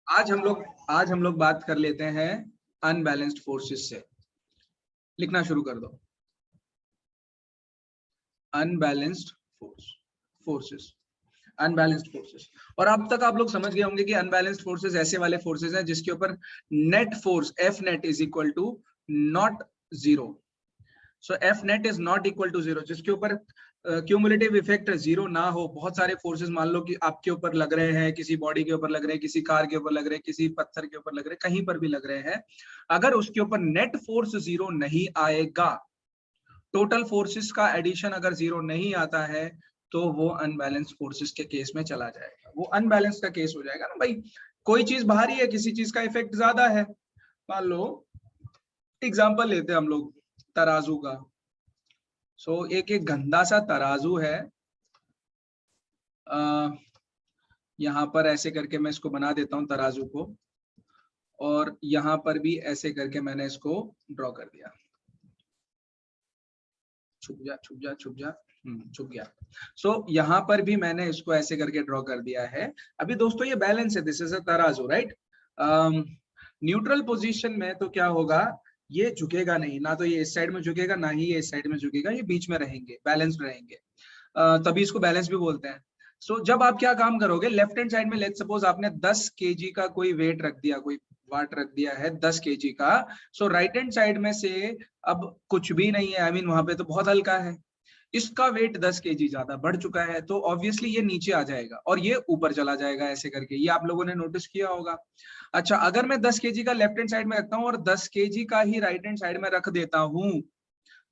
आज हम लोग बात कर लेते हैं अनबैलेंस्ड फोर्सेस से। लिखना शुरू कर दो, अनबैलेंस्ड फोर्सेस। Unbalanced forces. और अब तक आप लोग समझ गए होंगे कि अनबैलेंस्ड फोर्सेस ऐसे वाले फोर्सेस हैं जिसके ऊपर net force F net is equal to not zero. So F net is not equal to zero, जिसके ऊपर क्यूमुलेटिव इफेक्ट जीरो ना हो। बहुत सारे फोर्सेस मान लो कि आपके ऊपर लग रहे हैं, किसी बॉडी के ऊपर लग रहे हैं, किसी कार के ऊपर लग रहे हैं, किसी पत्थर के ऊपर लग रहे हैं, कहीं पर भी लग रहे हैं, अगर उसके ऊपर नेट फोर्स जीरो नहीं आएगा, टोटल फोर्सेस का एडिशन अगर जीरो नहीं आता है, तो वो अनबैलेंस फोर्सेस के केस में चला जाएगा। वो अनबैलेंस का केस हो जाएगा ना भाई। कोई चीज भारी है, किसी चीज का इफेक्ट ज्यादा है। मान लो एग्जांपल लेते हैं हम लोग तराजू का। सो एक गंदा सा तराजू है। यहाँ पर ऐसे करके मैं इसको बना देता हूँ तराजू को, और यहाँ पर भी ऐसे करके मैंने इसको ड्रॉ कर दिया। छुप जा छुप जा छुप जा, छुप गया। सो यहाँ पर भी मैंने इसको ऐसे करके ड्रॉ कर दिया है। अभी दोस्तों ये बैलेंस है, दिस इज अ तराजू, राइट। न्यूट्रल पोजीशन में तो क्या होगा, ये झुकेगा नहीं, ना तो ये इस साइड में झुकेगा, ना ही ये इस साइड में झुकेगा, ये बीच में रहेंगे, बैलेंस्ड रहेंगे। तभी इसको बैलेंस भी बोलते हैं। सो जब आप क्या काम करोगे, लेफ्ट हैंड साइड में लेट्स सपोज आपने 10 kg का कोई वेट रख दिया, कोई वाट रख दिया है 10 kg का। सो राइट हैंड साइड में से अब कुछ भी नहीं है, आई मीन वहां पे तो बहुत हल्का है, इसका वेट 10 kg ज्यादा बढ़ चुका है, तो ऑब्वियसली ये नीचे आ जाएगा और ये ऊपर चला जाएगा ऐसे करके। ये आप लोगों ने नोटिस किया होगा। अच्छा, अगर मैं 10 kg का लेफ्ट हैंड साइड में रखता हूँ और 10 kg का ही राइट हैंड साइड में रख देता हूँ,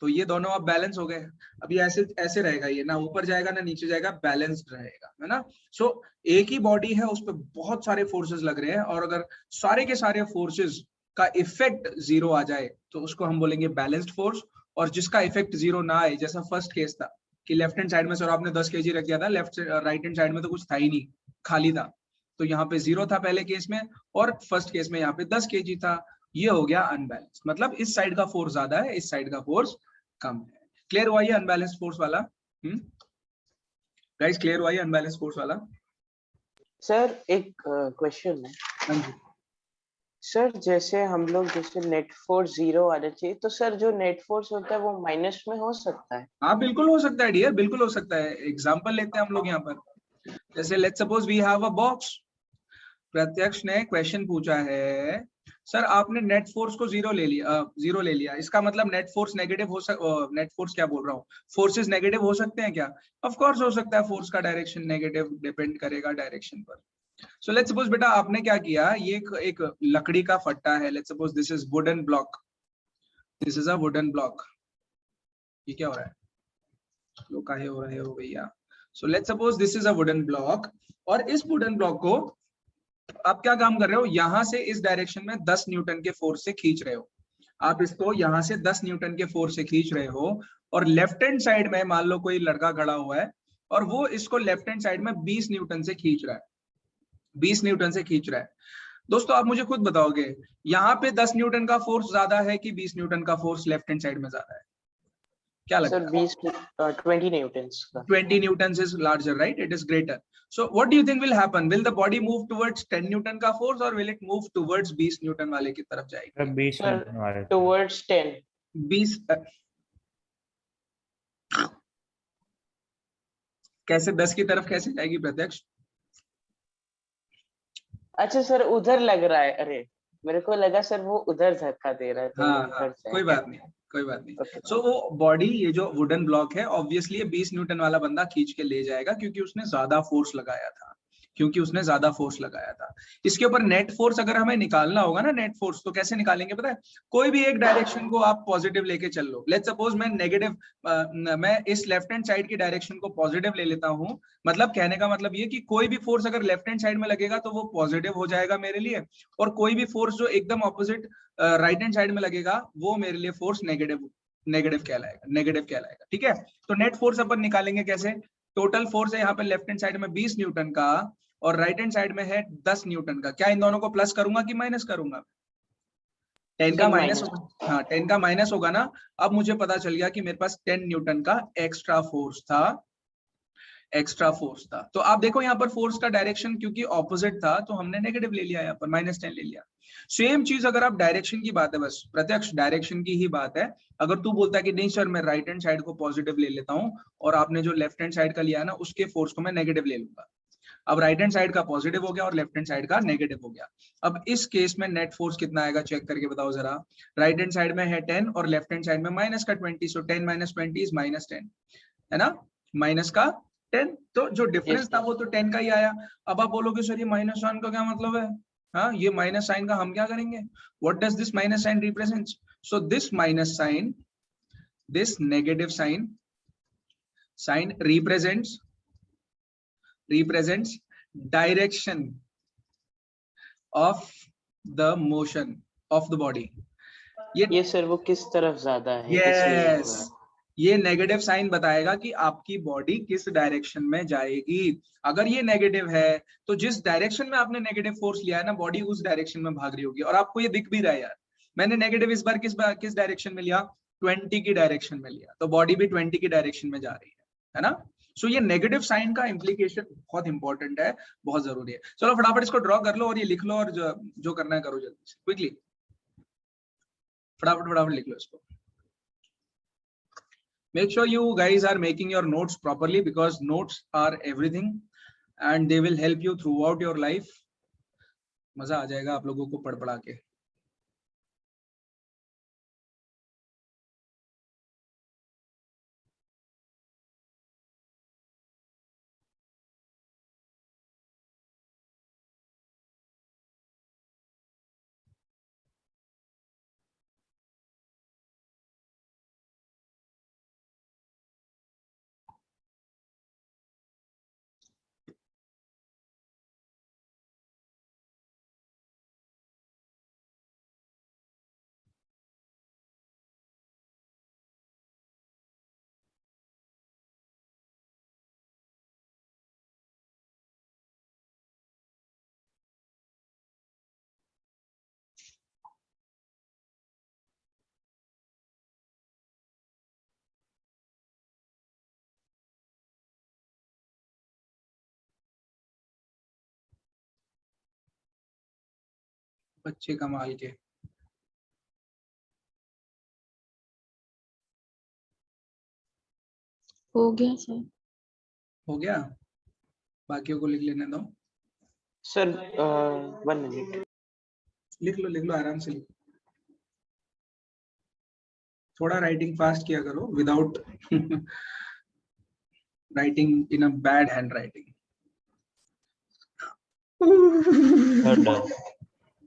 तो ये दोनों अब बैलेंस हो गए। अभी ऐसे ऐसे रहेगा, ये ना ऊपर जाएगा ना नीचे जाएगा, बैलेंस्ड रहेगा, है ना। सो एक ही बॉडी है, उस पर बहुत सारे फोर्सेस लग रहे हैं, और अगर सारे के सारे फोर्सेस का इफेक्ट जीरो आ जाए तो उसको हम बोलेंगे बैलेंस्ड फोर्स। और जिसका इफेक्ट जीरो ना आए, जैसा फर्स्ट केस था कि लेफ्ट हैंड साइड में सर आपने 10 kg रख दिया था, राइट हैंड साइड में तो कुछ था ही नहीं, खाली था, तो यहाँ पे जीरो था पहले केस में, और फर्स्ट केस में यहाँ पे 10 kg था। ये हो गया अनबैलेंस, मतलब इस साइड का फोर्स ज्यादा है, इस साइड का फोर्स कम है। क्लियर हुआ ये अनबैलेंस फोर्स वाला? गाइस क्लियर हुआ ये अनबैलेंस फोर्स वाला? सर एक क्वेश्चन है। हाँ जी सर जैसे हम लोग जैसे नेट फोर्स जीरो आना चाहिए, तो सर जो नेट फोर्स होता है वो माइनस में हो सकता है? हाँ बिल्कुल हो सकता है डियर, बिल्कुल हो सकता है। एग्जांपल लेते हैं हम लोग यहाँ पर, जैसे let's suppose we have a box. Pratyaksh ने क्वेश्चन पूछा है, सर आपने नेट फोर्स को जीरो ले लिया, इसका मतलब net force negative net force क्या बोल रहा हूँ, फोर्सेस नेगेटिव हो सकते हैं क्या? ऑफ कोर्स हो सकता है, फोर्स का डायरेक्शन नेगेटिव डिपेंड करेगा डायरेक्शन पर। सो लेट्स सपोज बेटा आपने क्या किया, ये एक लकड़ी का फट्टा है, let's suppose this is wooden block, this is a wooden block. ये क्या हो रहा है, लो काहे हो रहे हो भैया? So let's suppose this is a wooden block, और इस वुडन ब्लॉक को आप क्या काम कर रहे हो, यहां से इस डायरेक्शन में 10 न्यूटन के फोर्स से खींच रहे हो। आप इसको यहां से 10 न्यूटन के फोर्स से खींच रहे हो, और लेफ्ट हैंड साइड में मान लो कोई लड़का खड़ा हुआ है, और वो इसको लेफ्ट हैंड साइड में 20 न्यूटन से खींच रहा है, 20 न्यूटन से खींच रहा है। दोस्तों आप मुझे खुद बताओगे, यहाँ पे 10 न्यूटन का फोर्स ज्यादा है कि 20 न्यूटन का फोर्स लेफ्ट हैंड साइड में ज्यादा है? क्या लगता है? 20 न्यूटन्स का। 20 newtons is larger, right? It is greater. So what do you think will happen? Will the body move towards 10 newton का force, or will it move towards 20 newton वाले की तरफ जाएगी? 20 न्यूटन वाले towards 10। 20 कैसे 10 की तरफ कैसे जाएगी प्रत्यक्ष? अच्छा सर उधर लग रहा है, अरे मेरे को लगा सर वो उधर धक्का दे रहा है, तो हाँ, कोई बात नहीं, कोई बात नहीं। Okay. सो वो बॉडी, ये जो वुडन ब्लॉक है, ऑब्वियसली 20 न्यूटन वाला बंदा खींच के ले जाएगा, क्योंकि उसने ज्यादा फोर्स लगाया था, इसके ऊपर नेट फोर्स अगर हमें निकालना होगा ना, नेट फोर्स तो कैसे निकालेंगे पता है? कोई भी एक डायरेक्शन को आप पॉजिटिव लेके चल लो। लेट्स सपोज मैं नेगेटिव, मैं इस लेफ्ट हैंड साइड की डायरेक्शन को पॉजिटिव ले लेता हूँ। मतलब कहने का मतलब ये कि कोई भी फोर्स अगर लेफ्ट हैंड साइड में लगेगा तो वो पॉजिटिव हो जाएगा मेरे लिए, और कोई भी फोर्स जो एकदम ऑपोजिट राइट हैंड साइड में लगेगा वो मेरे लिए फोर्स नेगेटिव कहलाएगा। ठीक है, तो नेट फोर्स अपन निकालेंगे कैसे? टोटल फोर्स है यहाँ पे लेफ्ट हैंड साइड में 20 न्यूटन का, और राइट हैंड साइड में है 10 न्यूटन का। क्या इन दोनों को प्लस करूंगा कि माइनस करूंगा? 10 का माइनस होगा, हाँ 10 का माइनस होगा ना। अब मुझे पता चल गया कि मेरे पास 10 न्यूटन का एक्स्ट्रा फोर्स था। एक्स्ट्रा फोर्स था। तो आप देखो यहाँ पर फोर्स का डायरेक्शन क्योंकि ऑपोजिट था तो हमने नेगेटिव ले लिया, यहाँ पर -10 ले लिया। सेम चीज अगर आप डायरेक्शन की बात है, बस प्रत्यक्ष डायरेक्शन की ही बात है, अगर तू बोलता है कि नहीं सर मैं राइट हैंड साइड को पॉजिटिव ले लेता हूँ और आपने जो लेफ्ट हैंड साइड का लिया है ना उसके फोर्स को मैं नेगेटिव ले लूंगा, अब राइट हैंड साइड का पॉजिटिव हो गया और लेफ्ट हैंड साइड का नेगेटिव हो गया। अब इस केस में नेट फोर्स कितना आएगा चेक करके बताओ जरा। राइट हैंड साइड में है 10 और लेफ्ट हैंड साइड में माइनस का 20, सो 10 - 20 इज -10, है ना, माइनस का 10। तो जो डिफरेंस था वो तो 10 का ही आया। अब आप बोलोगे सर ये माइनस साइन का क्या मतलब है, हाँ ये माइनस साइन का हम क्या करेंगे, what does this minus sign represents? So this minus sign, this negative sign represents direction of the motion of the body। ये सर वो किस तरफ ज्यादा है, yes, ये नेगेटिव साइन बताएगा कि आपकी बॉडी किस डायरेक्शन में जाएगी। अगर ये नेगेटिव है तो जिस डायरेक्शन में आपने नेगेटिव फोर्स लिया है ना, बॉडी उस डायरेक्शन में भाग रही होगी। और आपको ये दिख भी रहा है यार, मैंने नेगेटिव इस बार किस डायरेक्शन में लिया, 20 की डायरेक्शन में लिया, तो बॉडी भी 20 की डायरेक्शन में जा रही है ना। सो ये नेगेटिव साइन का इम्प्लीकेशन बहुत इंपॉर्टेंट है, बहुत जरूरी है। चलो फटाफट इसको ड्रॉ कर लो और ये लिख लो और जो करना है करो जल्दी से, क्विकली फटाफट लिख लो इसको। Make sure you guys are making your notes properly because notes are everything and they will help you throughout your life। मजा आ जाएगा आप लोगों को पढ़ पढ़ा के। बच्चे कमाल के। हो गया सर, हो गया, बाकियों को लिख लेने दो सर। 1 मिनट, लिख लो आराम से लिखो। थोड़ा राइटिंग फास्ट किया करो, without writing in a bad hand writing.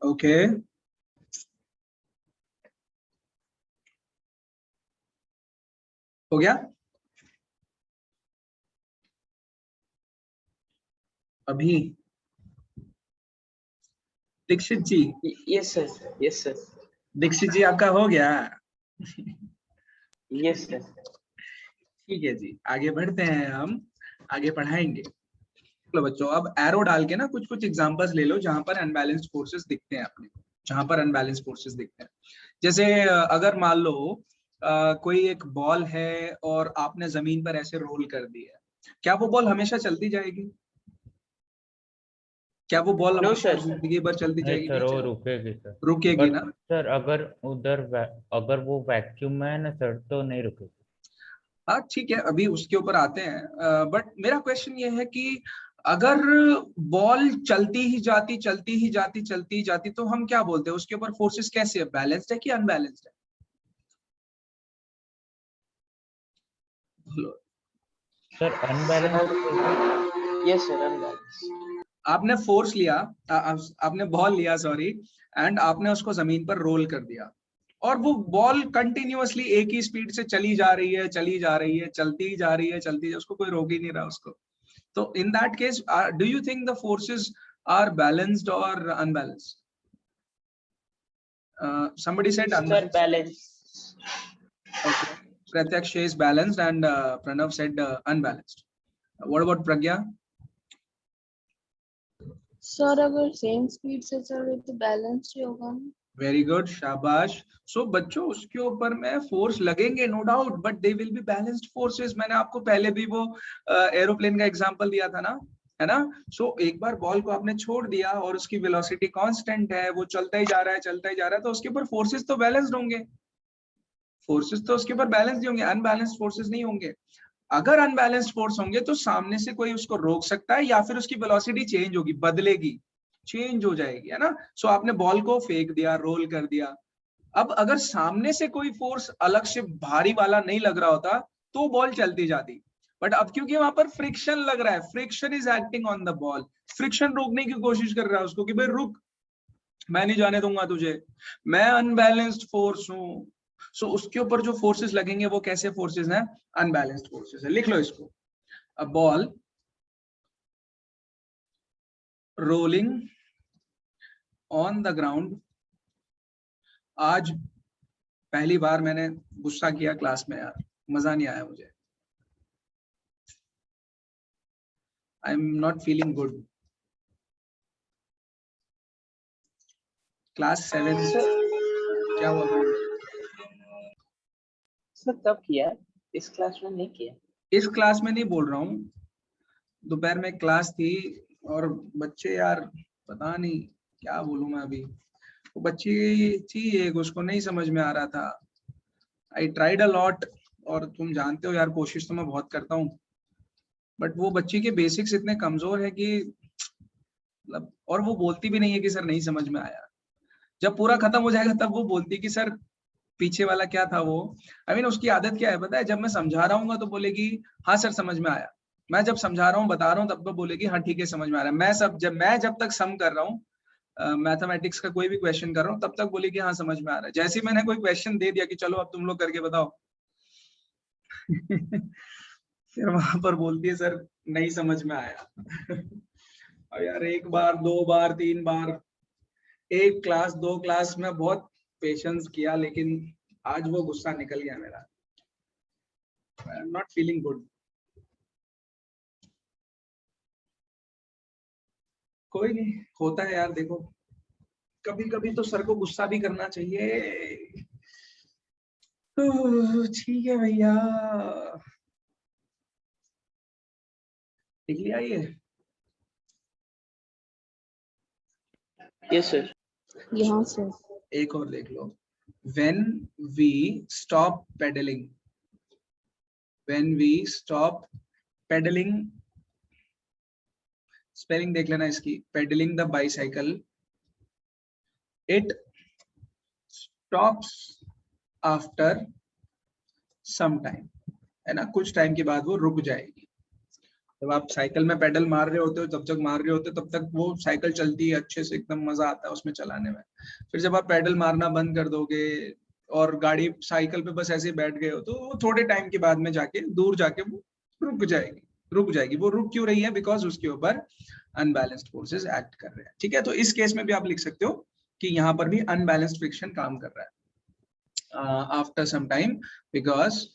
Okay हो गया। अभी दीक्षित जी, यस सर, दीक्षित जी आपका हो गया। Yes sir. ठीक है जी, आगे बढ़ते हैं, हम आगे पढ़ाएंगे। चलो बच्चों, अब एरो डाल के ना कुछ एग्जांपल्स ले लो जहां पर अनबैलेंस्ड फोर्सेस दिखते हैं अपने, जहां पर अनबैलेंस्ड फोर्सेस दिखते हैं। जैसे अगर मान लो कोई एक बॉल है और आपने जमीन पर ऐसे रोल कर दिया, क्या वो बॉल हमेशा चलती जाएगी? क्या वो बॉल जिंदगी भर चलती जाएगी? सर वो रुकेगी सर, रुकेगी ना सर। अगर वो वैक्यूम में है ना सर तो नहीं रुकेगी। हाँ ठीक है, अभी उसके ऊपर आते हैं। बट मेरा क्वेश्चन ये है कि अगर बॉल चलती ही जाती तो हम क्या बोलते हैं उसके ऊपर फोर्सेस कैसे है, बैलेंस्ड है कि अनबैलेंस्ड है? Sir unbalanced. Yes sir, unbalanced. आपने फोर्स लिया, आपने बॉल लिया सॉरी, एंड आपने उसको जमीन पर रोल कर दिया और वो बॉल कंटिन्यूअसली एक ही स्पीड से चली जा रही है, चलती जा रही है, उसको कोई रोक ही नहीं रहा उसको। तो in that case do you think the forces are balanced और unbalanced? somebody said unbalanced. Sir, balanced. Okay, Pratyaksh is balanced and Pranav said unbalanced. What about Pragya? Sir अगर सेम स्पीड से चल रहे तो बैलेंस ही होगा ना? Very good, शाबाश। सो बच्चों उसके ऊपर में फोर्स लगेंगे no doubt, but they will be balanced forces. मैंने आपको पहले भी वो एरोप्लेन का एग्जांपल दिया था ना, है ना। सो एक बार बॉल को आपने छोड़ दिया और उसकी वेलोसिटी कांस्टेंट है, वो चलता ही जा रहा है चलता ही जा रहा है, तो उसके ऊपर फोर्सेस तो बैलेंस्ड होंगे, फोर्सेस तो उसके ऊपर बैलेंस्ड होंगे, अनबैलेंस्ड फोर्सेस नहीं होंगे। अगर अनबैलेंस्ड फोर्स होंगे तो सामने से कोई उसको रोक सकता है या फिर उसकी वेलोसिटी चेंज होगी, बदलेगी, चेंज हो जाएगी, है ना। सो आपने बॉल को फेंक दिया, रोल कर दिया। अब अगर सामने से कोई फोर्स अलग से भारी वाला नहीं लग रहा होता तो बॉल चलती जाती, बट अब क्योंकि वहां पर फ्रिक्शन लग रहा है, friction is acting on the ball, friction रोकने की कोशिश कर रहा है उसको कि भाई रुक, मैं नहीं जाने दूंगा तुझे, मैं अनबैलेंस्ड फोर्स हूं। सो उसके ऊपर जो फोर्सेस लगेंगे वो कैसे फोर्सेस हैं, अनबैलेंस्ड फोर्सेस है। लिख लो इसको, a ball rolling on the ground. आज पहली बार मैंने गुस्सा किया क्लास में यार, मजा नहीं आया मुझे, I am not feeling good. Class 7, क्या हुआ? सर तब किया, इस क्लास में नहीं किया। इस क्लास में नहीं बोल रहा हूँ, दोपहर में क्लास थी और बच्चे यार पता नहीं क्या बोलूं मैं अभी, वो बच्ची थी एक, उसको नहीं समझ में आ रहा था। आई ट्राइड अ लॉट, और तुम जानते हो यार कोशिश तो मैं बहुत करता हूँ, बट वो बच्ची के बेसिक्स इतने कमजोर है कि मतलब, और वो बोलती भी नहीं है कि सर नहीं समझ में आया। जब पूरा खत्म हो जाएगा तब वो बोलती कि सर पीछे वाला क्या था वो। आई मीन उसकी आदत क्या है पता है, जब मैं समझा रहा हूँ तो बोलेगी हाँ सर समझ में आया, मैं जब समझा रहा हूँ बता रहा हूँ तब तो बोलेगी हाँ ठीक है समझ में आ रहा है। मैं जब तक सम कर रहा हूँ, मैथमेटिक्स का कोई भी क्वेश्चन कर रहा हूँ, तब तक बोलेगी हाँ समझ में आ रहा है। जैसे ही मैंने कोई क्वेश्चन दे दिया कि चलो अब तुम लोग करके बताओ फिर वहां पर बोलती है सर नहीं समझ में आया और यार एक बार, दो बार, तीन बार, एक क्लास, दो क्लास में बहुत पेशेंस किया, लेकिन आज वो गुस्सा निकल गया मेरा। I am not feeling good. कोई नहीं, होता है यार, देखो कभी कभी तो सर को गुस्सा भी करना चाहिए। ठीक है भैया, लिख लिया ये? Yes sir. यहाँ से एक और देख लो, when we stop pedaling, when we stop pedaling, spelling देख लेना इसकी, pedaling the bicycle, it stops after some time, है ना, कुछ टाइम के बाद वो रुक जाएगी। जब आप साइकिल में पेडल मार रहे होते हो, जब तक मार रहे होते हो तब तक वो साइकिल चलती है अच्छे से, एकदम मजा आता है उसमें चलाने में। फिर जब आप पेडल मारना बंद कर दोगे और गाड़ी साइकिल पे बस ऐसे ही बैठ गए हो, तो वो थोड़े टाइम के बाद में जाके दूर जाके वो रुक जाएगी, रुक जाएगी। वो रुक क्यों रही है? बिकॉज उसके ऊपर अनबैलेंस्ड फोर्सेस एक्ट कर रहे हैं। ठीक है, तो इस केस में भी आप लिख सकते हो कि यहाँ पर भी अनबैलेंस्ड फ्रिक्शन काम कर रहा है after some time, because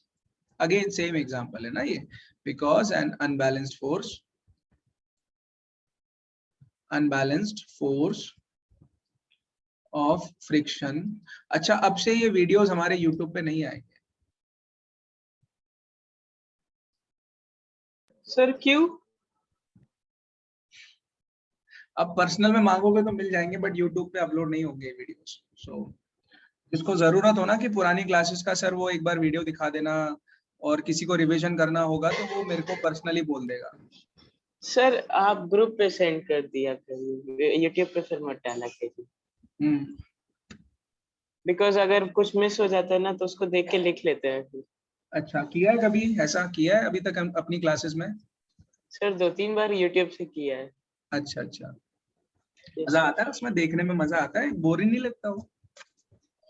again same example है ना ये, because an unbalanced force of friction। अच्छा, अब से ये वीडियोस हमारे YouTube पे नहीं आएंगे सर क्यों? अब पर्सनल में मांगोगे तो मिल जाएंगे, बट YouTube पे अपलोड नहीं होंगे वीडियोस। सो जिसको जरूरत हो ना कि पुरानी क्लासेस का सर वो एक बार वीडियो दिखा देना, और किसी को रिवीजन करना होगा तो वो मेरे को पर्सनली बोल देगा। सर आप ग्रुप पे सेंड कर दिया करिए, यूट्यूब पे फिर मत डाला कीजिए, बिकॉज अगर कुछ मिस हो जाता है ना तो उसको देख के लिख लेते हैं फिर। अच्छा, किया है कभी ऐसा? किया है अभी तक अपनी क्लासेस में? सर 2-3 बार यूट्यूब से किया है। अच्छा अच्छा, मजा आता है उसमें, देखने में मजा आता है, बोरिंग नहीं लगता वो?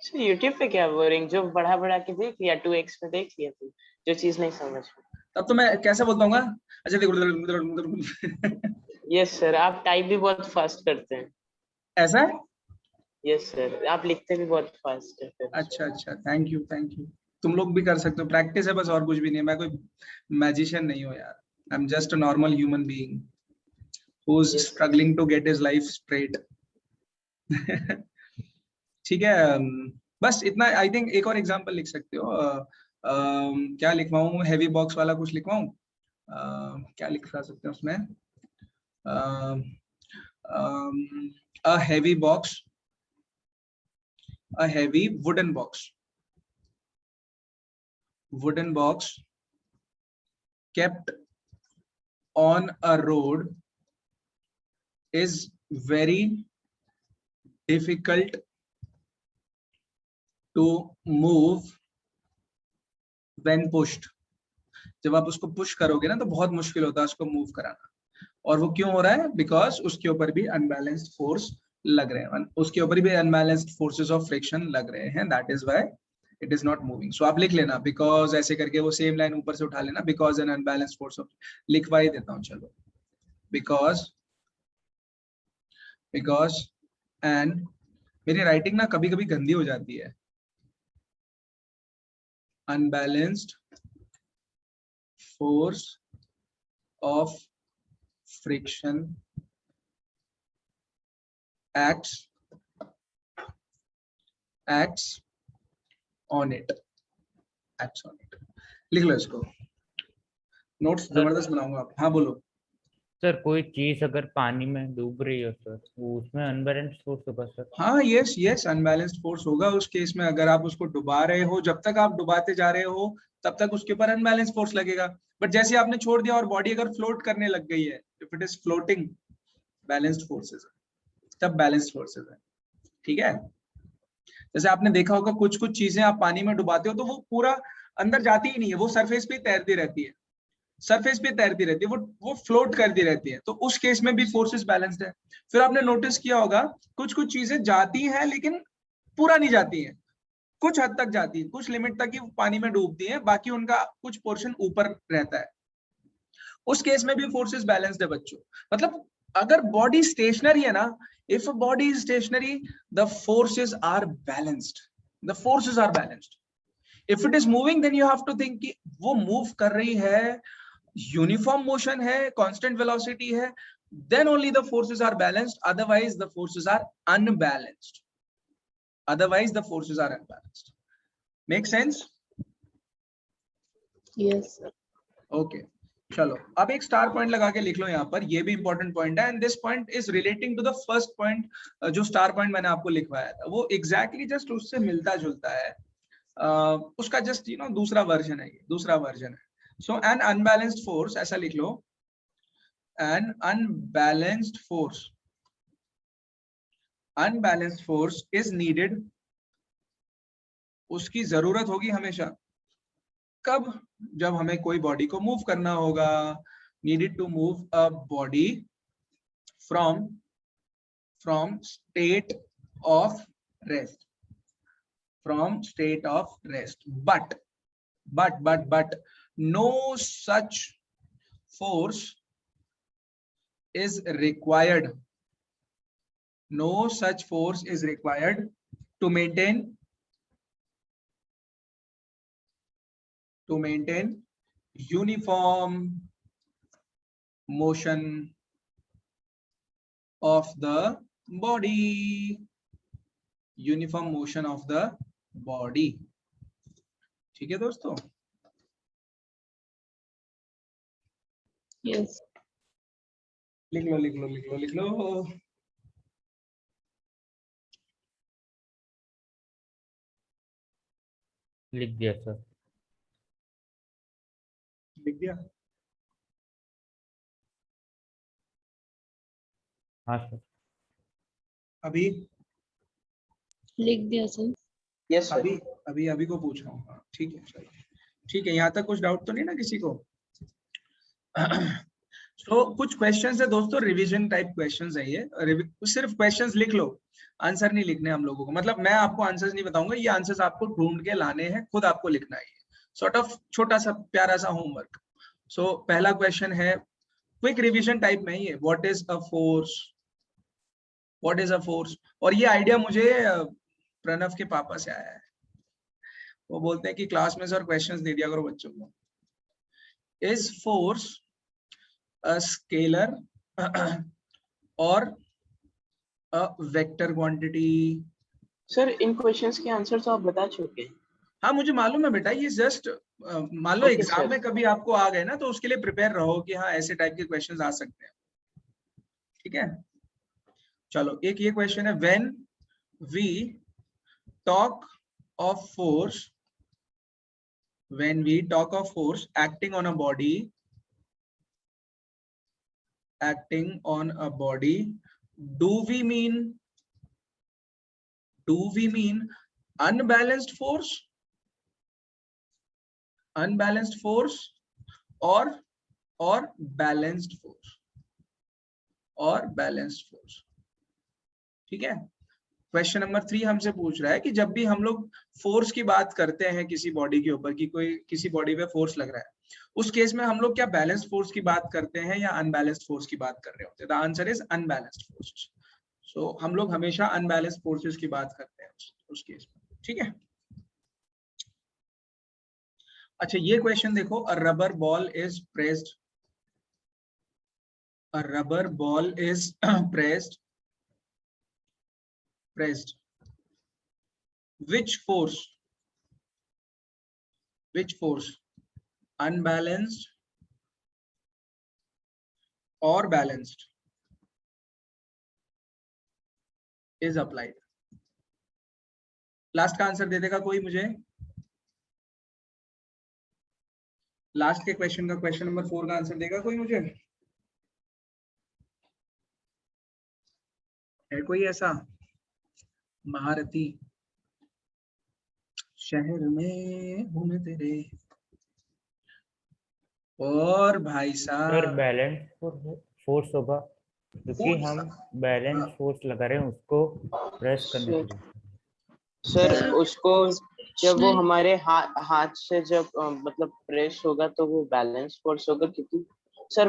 सर यूट्यूब पे क्या बोरिंग, जो बढ़ा बढ़ा के देख लिया, 2x में देख लिया, तो जो चीज नहीं समझ में। तब तो मैं कैसे बोलता हूँ? अच्छा देखो यस सर, आप टाइप भी बहुत फास्ट करते हैं। ऐसा है? यस सर, आप लिखते भी बहुत फास्ट है फिर। अच्छा अच्छा, थैंक यू थैंक यू। तुम लोग भी कर सकते हो, प्रैक्टिस है बस, और कुछ भी नहीं है। मैं कोई मैजिशियन नहीं हूँ यार, I am just a normal human being who is struggling to get his life straight. ठीक है, बस इतना। आई थिंक एक और एग्जांपल लिख सकते हो। क्या लिखवाऊं, हैवी बॉक्स वाला कुछ लिखवाऊं? क्या लिखवा सकते हैं उसमें? a heavy box, a heavy wooden box kept on a road is very difficult to move when pushed. जब आप उसको पुश करोगे ना तो बहुत मुश्किल होता है उसको मूव कराना। और वो क्यों हो रहा है? बिकॉज उसके ऊपर भी अनबैलेंस्ड फोर्स लग रहे हैं, उसके ऊपर भी अनबैलेंस्ड फोर्सेस ऑफ फ्रिक्शन लग रहे हैं, that is why it is not moving. So आप लिख लेना बिकॉज, ऐसे करके वो सेम लाइन ऊपर से उठा लेना, because N unbalanced force of, लिखवा ही देता हूं चलो, बिकॉज एंड, मेरी राइटिंग ना कभी कभी गंदी हो जाती है, unbalanced force of friction acts on it, लिख लो इसको, नोट्स जबरदस्त बनाऊंगा आप। हाँ बोलो सर। कोई चीज अगर पानी में डूब रही हो सर, वो उसमें अनबैलेंस्ड फोर्स होगा सर? हाँ, यस यस, अनबैलेंस्ड फोर्स होगा उस केस में। अगर आप उसको डुबा रहे हो, जब तक आप डुबाते जा रहे हो तब तक उसके ऊपर अनबैलेंस फोर्स लगेगा, बट जैसे आपने छोड़ दिया और बॉडी अगर फ्लोट करने लग गई है, if it is floating, balanced forces, तब बैलेंस्ड फोर्सेस है। ठीक है, जैसे आपने देखा होगा कुछ कुछ चीजें आप पानी में डुबाते हो तो वो पूरा अंदर जाती ही नहीं है, वो सरफेस पे तैरती रहती है, सरफेस पे तैरती रहती है, वो फ्लोट करती रहती है, तो उस केस में भी फोर्सेस बैलेंस्ड है। फिर आपने नोटिस किया होगा कुछ कुछ चीजें जाती हैं लेकिन पूरा नहीं जाती हैं, कुछ हद तक जाती है, कुछ लिमिट तक ही पानी में डूबती है, बाकी उनका कुछ पोर्शन ऊपर रहता है, उस केस में भी फोर्सेस बैलेंस्ड है बच्चों। मतलब अगर बॉडी स्टेशनरी है ना, if a body is stationary, the forces are balanced, the forces are balanced. If it is moving, then you have to think कि वो move कर रही है, uniform motion है, constant velocity है, then only the forces are balanced, otherwise the forces are unbalanced, make sense? Yes sir. Okay, चलो अब एक स्टार पॉइंट लगा के लिख लो यहाँ पर, ये भी इंपॉर्टेंट पॉइंट है, and this point is relating to the first point. जो स्टार पॉइंट मैंने आपको लिखवाया था वो एग्जैक्टली जस्ट उससे मिलता जुलता है, उसका जस्ट दूसरा वर्जन है, ये दूसरा वर्जन है। सो एन अनबैलेंस्ड फोर्स, ऐसा लिख लो, an unbalanced force is needed, उसकी जरूरत होगी हमेशा, कब? जब हमें कोई बॉडी को मूव करना होगा, needed to move a body from state of rest, but no such force is required, to maintain uniform motion of the body, ठीक है दोस्तों? Yes. लिख लो। लिख दिया सर। लिख दिया? हाँ सर। अभी लिख दिया सर। Yes sir. अभी को पूछ रहा हूँ। ठीक है, चलो ठीक है, यहाँ तक कुछ डाउट तो नहीं ना किसी को? तो कुछ क्वेश्चंस है दोस्तों, रिवीजन टाइप क्वेश्चंस है ये, सिर्फ क्वेश्चंस लिख लो, आंसर नहीं लिखने हम लोगों को, मतलब मैं आपको आंसर्स नहीं बताऊंगा, ये आंसर्स आपको ढूंढ के लाने हैं, खुद आपको लिखना है, सॉर्ट ऑफ छोटा सा प्यारा सा होमवर्क। सो पहला क्वेश्चन है, क्विक रिवीजन टाइप में ही है, व्हाट इज अ फोर्स, और ये आइडिया मुझे प्रणव के पापा से आया है, वो बोलते हैं कि क्लास में सर क्वेश्चंस दे दिया करो बच्चों को। Is force a scalar or a vector quantity? Sir in questions के आंसर तो आप बता चुके हैं। हाँ मुझे मालूम है बेटा, ये जस्ट मान लो Okay, एग्जाम sir. में कभी आपको आ गए ना तो उसके लिए प्रिपेयर रहो कि हाँ ऐसे टाइप के क्वेश्चंस आ सकते हैं, ठीक है। चलो एक ये क्वेश्चन है, when we talk of force, when we talk of force acting on a body, do we mean unbalanced force or balanced force, ठीक है। क्वेश्चन नंबर 3 हमसे पूछ रहा है कि जब भी हम लोग फोर्स की बात करते हैं किसी बॉडी के ऊपर, कि कोई किसी बॉडी पे फोर्स लग रहा है, उस केस में हम लोग क्या बैलेंस्ड फोर्स की बात करते हैं या अनबैलेंस्ड फोर्स की बात कर रहे होते हैं? The answer is unbalanced force. So हम लोग हमेशा अनबैलेंस्ड फोर्सेस की बात करते हैं उस केस में, ठीक है। अच्छा ये क्वेश्चन देखो, अ rubber ball is pressed which force, unbalanced or balanced, is applied? Last का आंसर दे देगा कोई मुझे? लास्ट के क्वेश्चन का, क्वेश्चन नंबर 4 का आंसर देगा कोई मुझे? है कोई ऐसा? महारथी शहर में हूं मैं तेरे, और भाई सर साहब बैलेंस फोर्स होगा क्योंकि हम बैलेंस फोर्स लगा रहे हैं उसको प्रेस करने के लिए। सर उसको जब वो हमारे हाथ से जब मतलब प्रेस होगा तो वो बैलेंस फोर्स होगा, क्योंकि सर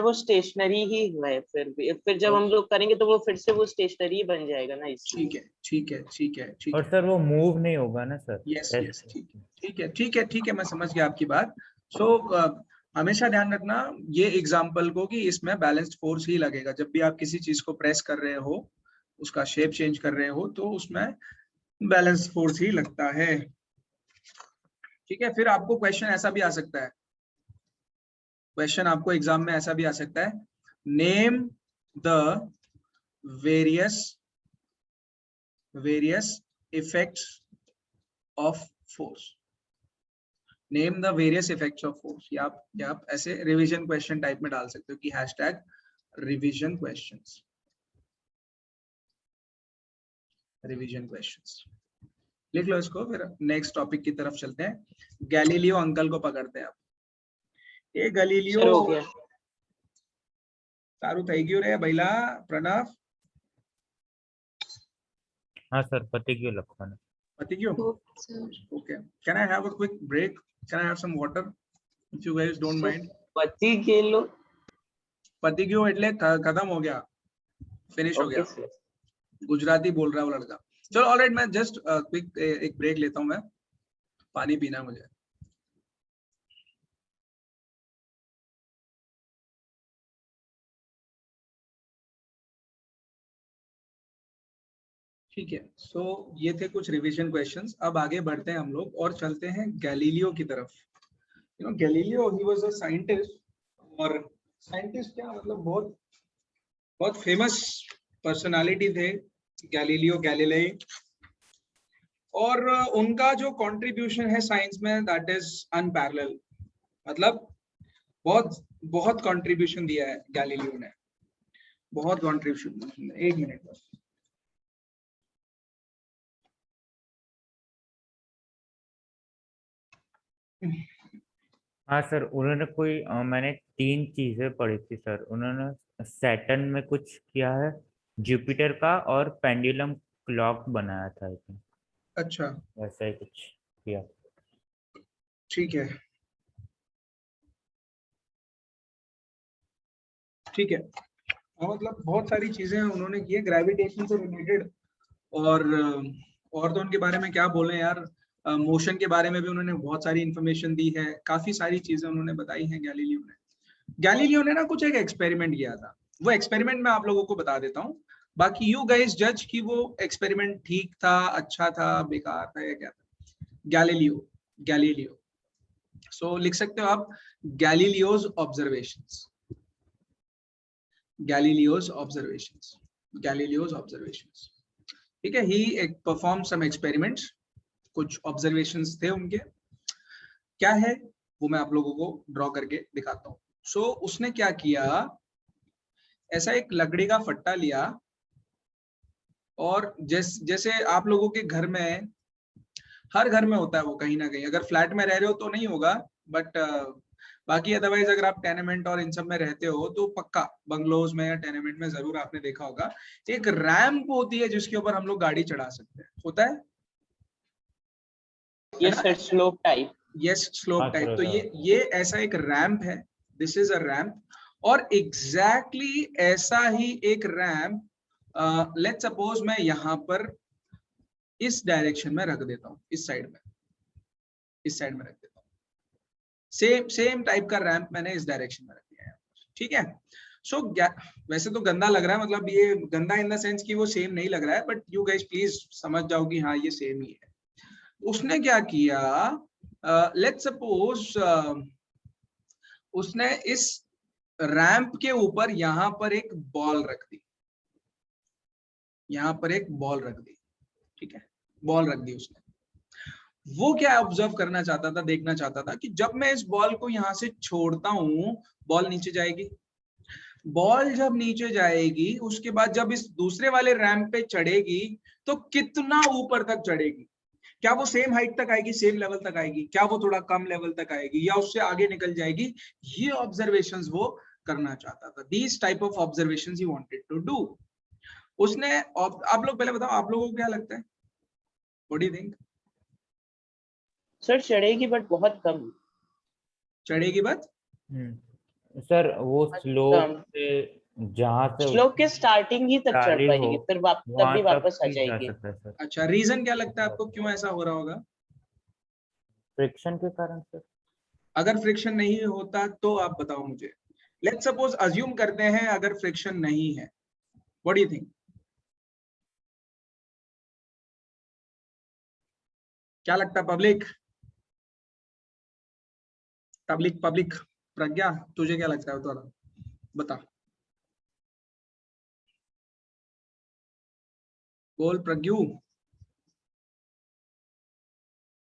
वो स्टेशनरी ही है, फिर जब हम लोग करेंगे तो वो फिर से वो स्टेशनरी बन जाएगा ना, इसलिए। ठीक है। और सर वो मूव नहीं होगा ना सर? यस ठीक है मैं समझ गया आपकी बात। सो हमेशा ध्यान रखना ये एग्जाम्पल को कि इसमें बैलेंस्ड फोर्स ही लगेगा। जब भी आप किसी चीज को प्रेस कर रहे हो, उसका शेप चेंज कर रहे हो, तो उसमें बैलेंस फोर्स ही लगता है, ठीक है। फिर आपको क्वेश्चन ऐसा भी आ सकता है, क्वेश्चन आपको एग्जाम में ऐसा भी आ सकता है, name the various effects of force, name the various effects of force. या आप ऐसे रिवीजन क्वेश्चन टाइप में डाल सकते हो कि हैशटैग रिवीजन क्वेश्चंस, लिख लो इसको। फिर नेक्स्ट टॉपिक की तरफ चलते हैं, गैलीलियो अंकल को पकड़ते हैं आप। ये गैलीलियो हो गया। सारू થઈ ગયું રે ભઈલા प्रणव? हाँ सर पति क्यों लखवाना? पति क्यों? Okay, can I have a quick break? Can I have some water if you guys don't mind? पति के लो। पति क्यों એટલે खत्म हो गया, फिनिश हो गया। गुजराती बोल रहा है वो लड़का। चलो ऑलराइट, मैं जस्ट क्विक एक ब्रेक लेता हूं, मैं पानी पीना है मुझे। ठीक है, सो ये थे कुछ रिवीजन क्वेश्चंस। अब आगे बढ़ते हैं हम लोग और चलते हैं गैलीलियो की तरफ। You know Galileo, he was a scientist, और साइंटिस्ट क्या मतलब बहुत फेमस पर्सनालिटी थे गैलीलियो गैलीलेई, और उनका जो कंट्रीब्यूशन है साइंस में दैट इज अनपैरेलल। मतलब बहुत कंट्रीब्यूशन दिया है गैलीलियो ने, बहुत कंट्रीब्यूशन। एक मिनट बस। हाँ सर उन्होंने कोई मैंने 3 चीजें पढ़ी थी सर। उन्होंने सैटर्न में कुछ किया है, जुपिटर का, और पेंडुलम क्लॉक बनाया था आई थिंक, अच्छा वैसा ही कुछ किया। ठीक है मतलब बहुत सारी चीजें उन्होंने की है ग्रेविटेशन से रिलेटेड, और तो उनके बारे में क्या बोले यार। मोशन के बारे में भी उन्होंने बहुत सारी इंफॉर्मेशन दी है, काफी सारी चीजें उन्होंने बताई हैं गैलीलियो ने ना कुछ एक एक्सपेरिमेंट किया था। वो एक्सपेरिमेंट मैं आप लोगों को बता देता हूँ। बाकी यू गाइस जज कि वो एक्सपेरिमेंट ठीक था, अच्छा था, बेकार था या क्या था। गैलीलियो, गैलीलियो, सो लिख सकते हो आप Galileo's observations, Galileo's observations, Galileo's observations. ठीक है, ही एक परफॉर्म सम एक्सपेरिमेंट्स, कुछ ऑब्जर्वेशंस थे उनके, क्या है वो मैं आप लोगों को ड्रॉ करके दिखाता हूँ। सो उसने क्या किया, ऐसा एक लकड़ी का फट्टा लिया और जैसे आप लोगों के घर में, हर घर में होता है वो कहीं ना कहीं, अगर फ्लैट में रह रहे हो तो नहीं होगा, बट बाकी अदरवाइज अगर आप टेनेमेंट और इन सब में रहते हो तो पक्का बंगलोज में या टेनेमेंट में जरूर आपने देखा होगा, एक रैंप होती है जिसके ऊपर हम लोग गाड़ी चढ़ा सकते हैं, होता है yes sir, slope type. Yes, slope हाँ, टाइप। sir, तो ये ऐसा एक रैंप है, दिस इज अ रैंप, और एग्जैक्टली ऐसा ही एक रैंप लेट्स सपोज मैं यहाँ पर इस डायरेक्शन में रख देता हूँ, इस साइड में, इस साइड में रख देता हूँ, सेम टाइप का रैंप मैंने इस डायरेक्शन में रख दिया है, ठीक है। सो वैसे तो गंदा लग रहा है, मतलब ये गंदा इन द सेंस कि वो सेम नहीं लग रहा है, बट यू गाइस प्लीज समझ जाओ कि हाँ ये सेम ही है। उसने क्या किया, लेट्स सपोज उसने इस रैंप के ऊपर यहाँ पर एक बॉल रख दी, यहाँ पर एक बॉल रख दी, ठीक है, बॉल रख दी उसने। वो क्या ऑब्जर्व करना चाहता था, देखना चाहता था कि जब मैं इस बॉल को यहाँ से छोड़ता हूं, बॉल नीचे जाएगी, बॉल जब नीचे जाएगी उसके बाद जब इस दूसरे वाले रैंप पे चढ़ेगी तो कितना ऊपर तक चढ़ेगी, क्या वो सेम हाइट तक आएगी, सेम लेवल तक आएगी, क्या वो थोड़ा कम लेवल तक आएगी या उससे आगे निकल जाएगी, ये ऑब्जर्वेशंस वो करना चाहता था। These type of observations he wanted to do. उसने, आप लोग पहले बताओ आप लोगों को क्या लगता है, what do you think? Sir चढ़ेगी बट बहुत कम। चढ़ेगी बट सर वो स्लोप से जहाँ से स्लोप के स्टार्टिंग ही तक चढ़ चाली हो पाएगी, फिर तब वहां भी तक वापस आ ही जा जाएगी। सकता है सर, अच्छा, रीजन क्या लगता है आपको, क्यों ऐसा हो रहा होगा? फ्रिक्शन के कारण सर। अगर फ्रिक्शन नहीं होता तो आप बताओ मुझे। लेट्स सपोज अज्यूम करते हैं अगर फ्रिक्शन नहीं है, व्हाट डू यू थिंक, क्या लगता है पब्लिक, पब्लिक पब्लिक प्रज्ञा तुझे क्या लगता है, थोड़ा बता, बोल प्रज्ञू,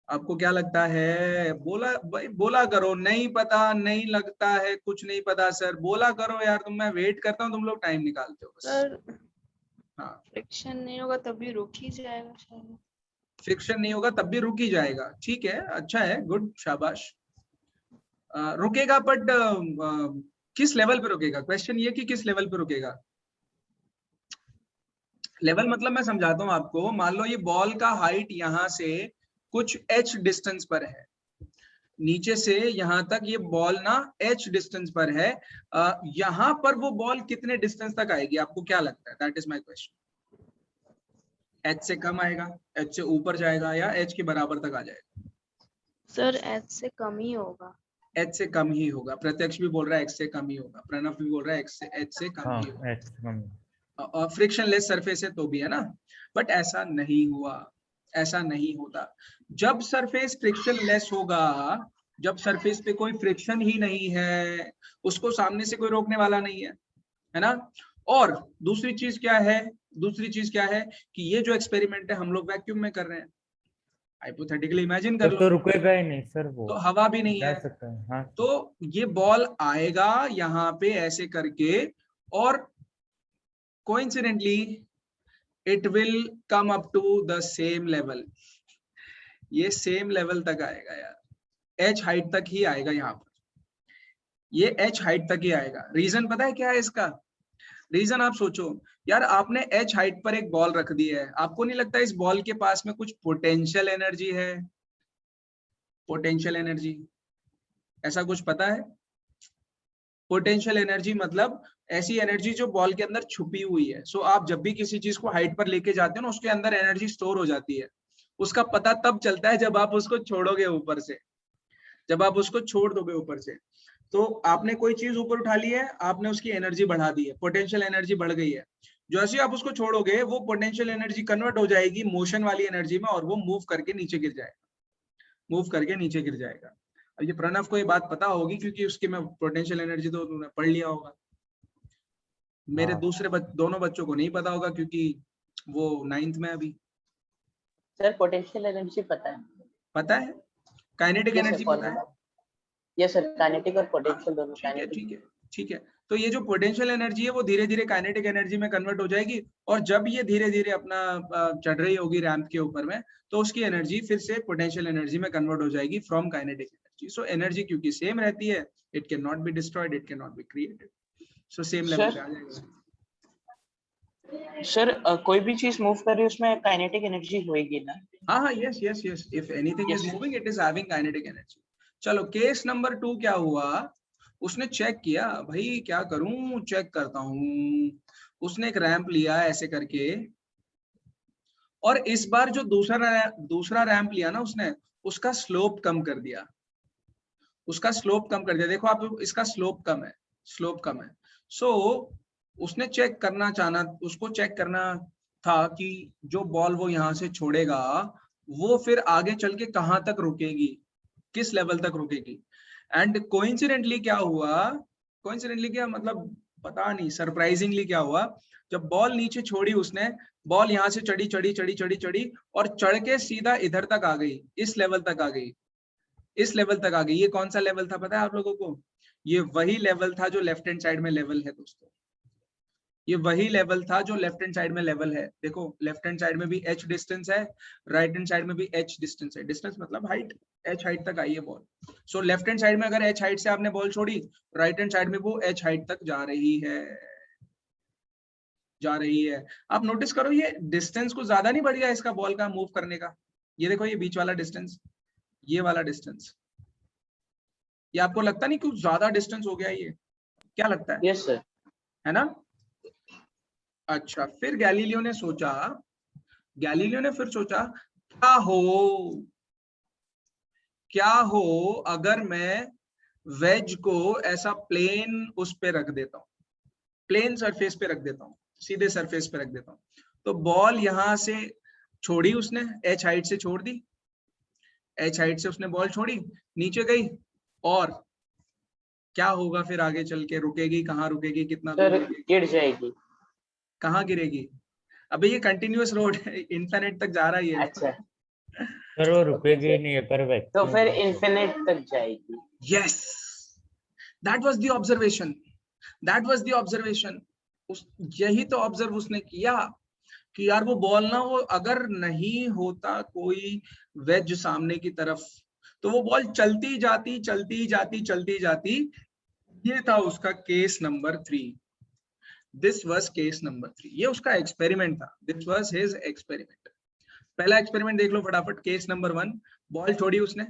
आपको क्या लगता है, बोला भाई, बोला करो, नहीं पता, नहीं लगता है, कुछ नहीं पता सर, बोला करो यार, तुम, मैं वेट करता हूँ, तुम लोग टाइम निकालते हो बस। सर हाँ, फ्रिक्शन नहीं होगा तब भी रुक ही जाएगा शायद। फ्रिक्शन नहीं होगा तब भी रुक ही जाएगा, ठीक है, अच्छा है, गुड, शाबाश। रुकेगा बट किस लेवल पे रुकेगा, क्वेश्चन ये कि किस लेवल पे रुकेगा। लेवल मतलब मैं समझाता हूँ आपको, मान लो ये बॉल का हाइट यहाँ से कुछ h डिस्टेंस पर है, नीचे से यहाँ तक ये बॉल ना h डिस्टेंस पर है, यहाँ पर वो बॉल कितने डिस्टेंस तक आएगी आपको क्या लगता है, that is my question. h से कम आएगा, h से ऊपर जाएगा या h के बराबर तक आ जाएगा? सर h से कम ही होगा। h से कम ही होगा, प्रत्यक्ष भी बोल रहा है x से कम ही होगा, प्रणव भी बोल रहा है h से कम हाँ, ही होगा, एक्सट्रीम। और फ्रिक्शन लेस सरफेस है तो भी, है ना, बट ऐसा नहीं हुआ, ऐसा नहीं होता। जब सरफेस फ्रिक्शन लेस होगा, जब सरफेस पे कोई फ्रिक्शन ही नहीं है, उसको सामने से कोई रोकने वाला नहीं है ना। और दूसरी चीज क्या है, दूसरी चीज क्या है कि ये जो एक्सपेरिमेंट है हम लोग वैक्यूम में कर रहे हैं, हाइपोथेटिकली इमेजिन कर तो लो, रुकेगा ही नहीं सर, वो तो हवा भी नहीं जा है, सकता है। हाँ, तो ये बॉल आएगा यहाँ पे ऐसे करके और coincidentally it will come up to the same level, ये सेम लेवल तक आएगा यार, h हाइट तक ही आएगा, यहाँ पर ये h हाइट तक ही आएगा। रीजन पता है क्या है इसका, रीजन आप सोचो यार, आपने h हाइट पर एक बॉल रख दी है, आपको नहीं लगता इस बॉल के पास में कुछ पोटेंशियल एनर्जी है, पोटेंशियल एनर्जी, ऐसा कुछ पता है? पोटेंशियल एनर्जी मतलब ऐसी एनर्जी जो बॉल के अंदर छुपी हुई है। सो आप जब भी किसी चीज को हाइट पर लेके जाते हो ना, उसके अंदर एनर्जी स्टोर हो जाती है, उसका पता तब चलता है जब आप उसको छोड़ोगे ऊपर से, जब आप उसको छोड़ दोगे ऊपर से। तो आपने कोई चीज ऊपर उठा ली है, आपने उसकी एनर्जी बढ़ा दी है, पोटेंशियल एनर्जी बढ़ गई है, जैसे आप उसको छोड़ोगे वो पोटेंशियल एनर्जी कन्वर्ट हो जाएगी मोशन वाली एनर्जी में और वो मूव करके नीचे गिर जाएगा। अब ये प्रणव को ये बात पता होगी क्योंकि उसके में पोटेंशियल एनर्जी तो उन्होंने पढ़ लिया होगा। मेरे दूसरे दोनों बच्चों को नहीं पता होगा क्योंकि वो 9th में अभी। सर पोटेंशियल एनर्जी पता है, काइनेटिक एनर्जी पता है। यस सर, काइनेटिक और पोटेंशियल दोनों। ठीक है। तो ये जो पोटेंशियल एनर्जी है वो धीरे धीरे काइनेटिक एनर्जी में कन्वर्ट हो जाएगी और जब ये धीरे धीरे अपना चढ़ रही होगी रैंप के ऊपर में तो उसकी एनर्जी फिर से पोटेंशियल एनर्जी में कन्वर्ट हो जाएगी from kinetic energy. So energy क्योंकि सेम रहती है, it can not be destroyed, it can not be created. So same level पे आ जाएगा। सर कोई भी चीज मूव कर रही है उसमें काइनेटिक एनर्जी होएगी ना? हाँ, yes. If anything is moving it is having kinetic energy. चलो केस नंबर 2 क्या हुआ, उसने चेक किया, भाई क्या करूं, चेक करता हूं। उसने एक रैंप लिया ऐसे करके और इस बार जो दूसरा रैंप लिया ना उसने, उसका स्लोप कम कर दिया। देखो आप, इसका स्लोप कम है। सो उसने उसको चेक करना था कि जो बॉल वो यहाँ से छोड़ेगा वो फिर आगे चल के कहाँ तक रुकेगी, किस लेवल तक रुकेगी। एंड कोइंसिडेंटली क्या मतलब पता नहीं, सरप्राइजिंगली क्या हुआ, जब बॉल नीचे छोड़ी उसने, बॉल यहाँ से चढ़ी और चढ़ के सीधा इधर तक आ गई, इस लेवल तक आ गई। ये कौन सा लेवल था पता है आप लोगों को? ये वही लेवल था जो लेफ्ट हैंड साइड में लेवल है दोस्तों। ये वही लेवल था जो लेफ्ट हैंड साइड में लेवल है। देखो लेफ्ट हैंड साइड में भी h डिस्टेंस है, राइट हैंड साइड में भी h डिस्टेंस है। डिस्टेंस मतलब हाइट, h हाइट तक आई है ball. So left hand side में अगर h हाइट से आपने बॉल छोड़ी, राइट हैंड साइड में वो h हाइट तक जा रही है। आप नोटिस करो ये डिस्टेंस कुछ ज्यादा नहीं बढ़ गया इसका बॉल का मूव करने का। ये देखो ये बीच वाला डिस्टेंस, ये वाला डिस्टेंस, ये आपको लगता नहीं कुछ ज्यादा डिस्टेंस हो गया? ये क्या लगता है? यस सर, है ना? अच्छा, फिर गैलीलियो ने फिर सोचा क्या हो अगर मैं वेज को ऐसा प्लेन उस पे रख देता हूँ, प्लेन सरफेस पे रख देता हूँ, सीधे सरफेस पे रख देता हूँ। तो बॉल यहां से छोड़ी उसने, h हाइट से छोड़ दी, h हाइट से उसने बॉल छोड़ी, नीचे गई और क्या होगा फिर आगे चल के? रुकेगी कहाँ, रुकेगी कितना दूर? गिर जाएगी। कहाँ गिरेगी? अबे ये कंटिन्यूअस रोड है, इनफिनिट तक जा रहा है ये। अच्छा सर वो रुकेगी नहीं है पर तो फिर इनफिनिट तक जाएगी। Yes, that was the observation. यही तो ऑब्जर्व उसने किया कि यार वो बॉल ना, वो अगर नहीं होता कोई वेज सामने की तरफ तो वो बॉल चलती जाती। ये था उसका case number 3। This was case number 3। ये उसका एक्सपेरिमेंट था। This was his experiment. पहला एक्सपेरिमेंट देख लो फटाफट। केस नंबर 1, बॉल छोड़ी उसने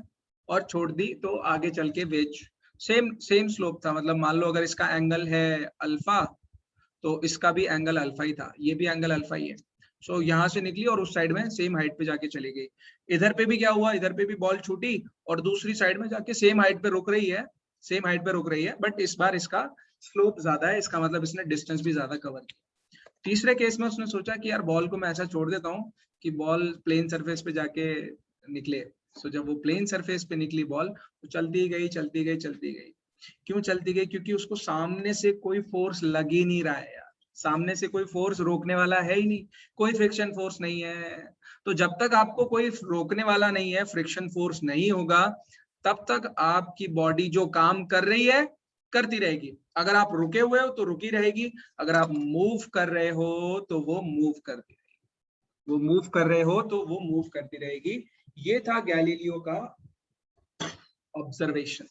और छोड़ दी तो आगे चल के वेज सेम स्लोप था। मतलब मान लो अगर इसका एंगल है अल्फा तो इसका भी एंगल अल्फा ही था, ये भी एंगल अल्फा ही है। सो यहाँ से निकली और उस साइड में सेम हाइट पे जाके चली गई। इधर पे भी क्या हुआ, इधर पे भी बॉल छूटी और दूसरी साइड में जाके सेम हाइट पे रुक रही है, बट इस बार इसका स्लोप ज्यादा है, इसका मतलब इसने डिस्टेंस भी ज्यादा कवर किया। तीसरे केस में उसने सोचा कि यार बॉल को मैं ऐसा छोड़ देता हूँ कि बॉल प्लेन सरफेस पे जाके निकले। सो जब वो प्लेन सरफेस पे निकली बॉल, तो चलती गई। क्यों चलती गई? क्योंकि उसको सामने से कोई फोर्स लग ही नहीं रहा है यार, सामने से कोई फोर्स रोकने वाला है ही नहीं, कोई फ्रिक्शन फोर्स नहीं है। तो जब तक आपको कोई रोकने वाला नहीं है, फ्रिक्शन फोर्स नहीं होगा, तब तक आपकी बॉडी जो काम कर रही है करती रहेगी। अगर आप रुके हुए हो तो रुकी रहेगी, अगर आप मूव कर रहे हो तो वो मूव करती रहेगी। ये था गैलीलियो का ऑब्जर्वेशन।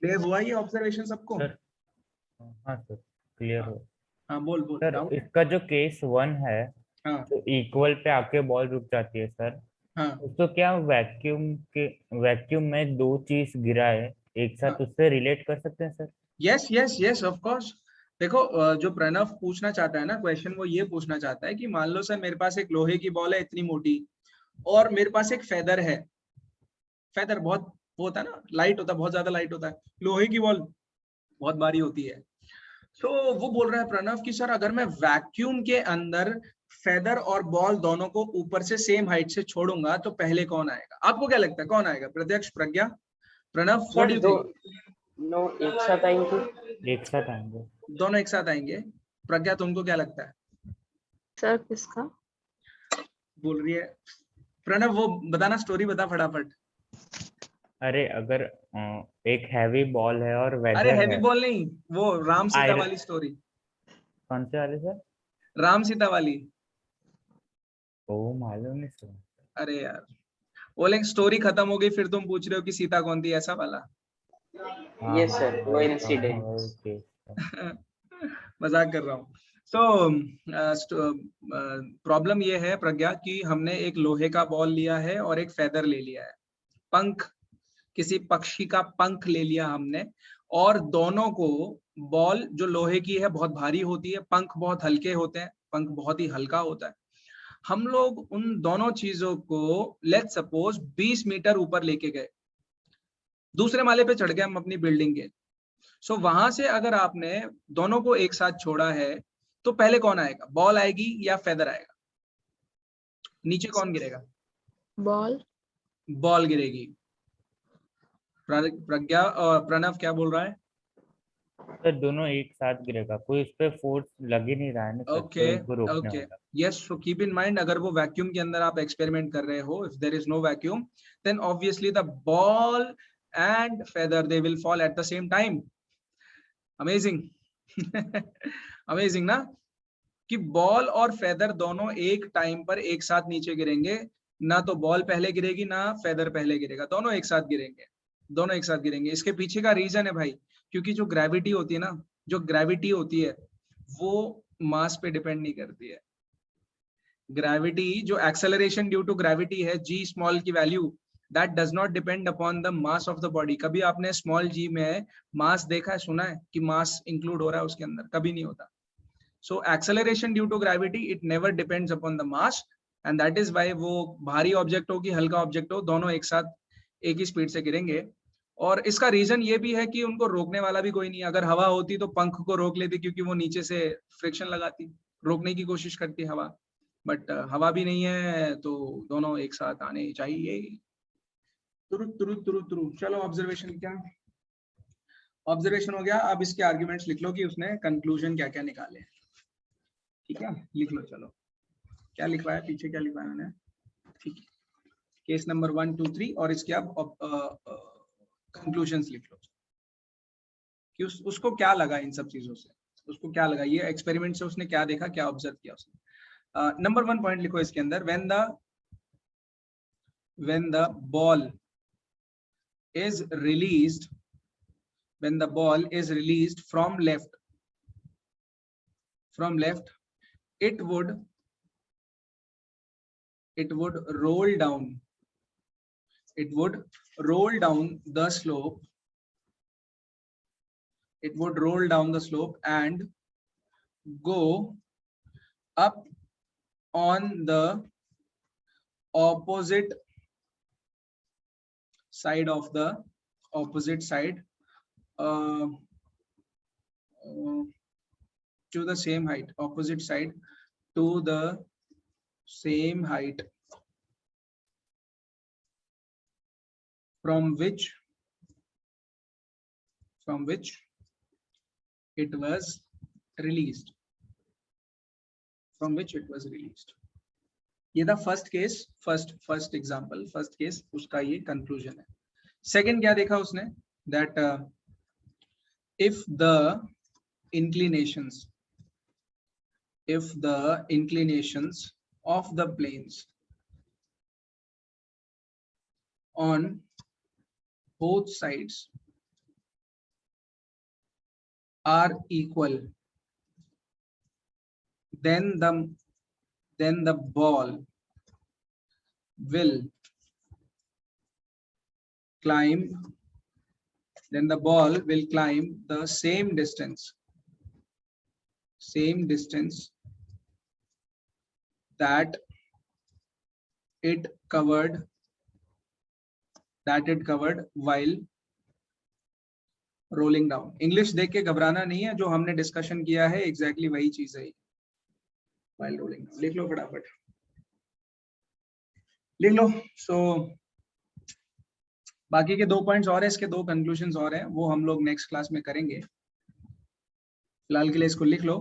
क्लियर हुआ ये ऑब्जर्वेशन सबको? हाँ सर क्लियर हो। हाँ बोल सर इसका जो केस 1 है, हाँ तो इक्वल पे आके बॉल रुक जाती है सर। हाँ तो क्या वैक्यूम में 2 चीज गिरा है एक साथ, उससे रिलेट कर सकते हैं सर? Yes of course. देखो जो प्रणव पूछना चाहता है ना क्वेश्चन, वो ये पूछना चाहता है कि मान लो सर मेरे पास एक लोहे की बॉल है इतनी मोटी और मेरे पास एक फेदर है। फेदर बहुत वो होता है ना, लाइट होता है, बहुत ज्यादा लाइट होता है। लोहे की बॉल बहुत भारी होती है। तो वो बोल रहा है प्रणव कि सर अगर मैं वैक्यूम के अंदर फेदर और बॉल दोनों को ऊपर से सेम हाइट से छोड़ूंगा तो पहले कौन आएगा? आपको क्या लगता है कौन आएगा? Pratyaksh, Pragya, Pranav, what do sir you do think? No एक साथ आएंगे। एक साथ आएंगे। दोनों एक साथ आएंगे। प्रज्ञा तुमको क्या लगता है? सर किसका? बोल रही है प्रणव, वो बताना, स्टोरी बता फटाफट। अरे अगर एक हैवी बॉल है और अरे वेदर हैवी है। बॉल नहीं, वो राम सीता आयरन। वाली स्टोरी, कौन से वाले सर? राम सीता वाली। ओ मालूम नहीं सर। अरे यार, बोले स्टोरी खत्म हो गई फिर तुम पूछ रहे हो कि सीता कौन थी, ऐसा वाला। हाँ यस हाँ सर वो इंसिडेंट। ओके। मजाक कर रहा हूँ। तो प्रॉब्लम ये है प्रज्ञा कि हमने एक लोहे का बॉल लिया है और एक फेदर ले लिया है, पंख, किसी पक्षी का पंख ले लिया हमने, और दोनों को, बॉल जो लोहे की है बहुत भारी होती है, पंख बहुत हल्के होते हैं, पंख बहुत ही हल्का होता है। हम लोग उन दोनों चीजों को लेट्स सपोज 20 मीटर ऊपर लेके गए, दूसरे माले पे चढ़ गए हम अपनी बिल्डिंग के। सो वहां से अगर आपने दोनों को एक साथ छोड़ा है तो पहले कौन आएगा? बॉल आएगी या फेदर आएगा? नीचे कौन गिरेगा? बॉल। बॉल गिरेगी। प्रज्ञा और प्रणव क्या बोल रहा है? सर दोनों एक साथ गिरेगा, कोई उस पर फोर्स लग ही नहीं रहा है ना सर, ओके, तो उनको रोकने ओके, वाला। Yes. So keep in mind, अगर वो वैक्यूम के अंदर आप एक्सपेरिमेंट कर रहे हो, if there is no vacuum, then obviously the ball and feather they will fall at the same time. Amazing. Amazing ना, कि बॉल और फेदर दोनों एक टाइम पर एक साथ नीचे गिरेंगे। ना तो बॉल पहले गिरेगी ना फेदर पहले गिरेगा, दोनों एक साथ गिरेंगे, दोनों एक साथ गिरेंगे। इसके पीछे का रीजन है भाई, क्योंकि जो ग्रेविटी होती है ना, जो ग्रेविटी होती है वो मास पे डिपेंड नहीं करती है। ग्रेविटी, जो एक्सेलरेशन ड्यू टू ग्रेविटी है, जी स्मॉल की value, that does not depend upon the mass of the body. कभी आपने स्मॉल जी में मास देखा है, सुना है कि मास इंक्लूड हो रहा है उसके अंदर? कभी नहीं होता। So acceleration due to gravity, it never depends upon the mass, and that is why वो भारी ऑब्जेक्ट हो कि हल्का ऑब्जेक्ट हो, दोनों एक साथ एक ही स्पीड से गिरेंगे। और इसका रीजन ये भी है कि उनको रोकने वाला भी कोई नहीं। अगर हवा होती तो पंख को रोक लेती, क्योंकि वो नीचे से फ्रिक्शन लगाती, रोकने की कोशिश करती हवा, बट हवा भी नहीं है, तो दोनों एक साथ आने चाहिए। तुरु तुरु तुरु तुरु। चलो ऑब्जर्वेशन, क्या ऑब्जर्वेशन हो गया? अब इसके आर्ग्यूमेंट्स लिख लो कि उसने कंक्लूजन क्या क्या निकाले। ठीक है, लिख लो। चलो, क्या लिखवाया पीछे, क्या लिखवाया मैंने? ठीक है, केस नंबर 1, 2, 3, और इसके अब कंक्लूजन्स लिख लो कि उसको क्या लगा इन सब चीजों से, उसको क्या लगा, ये एक्सपेरिमेंट से उसने क्या देखा, क्या ऑब्जर्व किया उसने। नंबर 1 पॉइंट लिखो इसके अंदर, when the ball is released, when the ball is released from left, it would roll down, it would roll down the slope, it would roll down the slope and go up on the opposite side of the opposite side, to the same height, opposite side to the same height from which it was released, from which it was released. ये था first case, first example, first case, उसका ये conclusion है। Second क्या देखा उसने? That if the inclinations of the planes on both sides are equal, then the ball will climb the same distance that it covered while rolling down. English देख के घबराना नहीं है, जो हमने डिस्कशन किया है एग्जैक्टली वही चीज है। व्हाइल रोलिंग डाउन लिख लो फटाफट, लिख लो। सो बाकी के 2 पॉइंट्स और है, इसके 2 कंक्लूजन्स और हैं, वो हम लोग नेक्स्ट क्लास में करेंगे। फिलहाल के लिए इसको लिख लो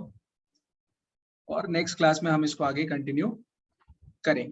और नेक्स्ट क्लास में हम इसको आगे कंटिन्यू करेंगे।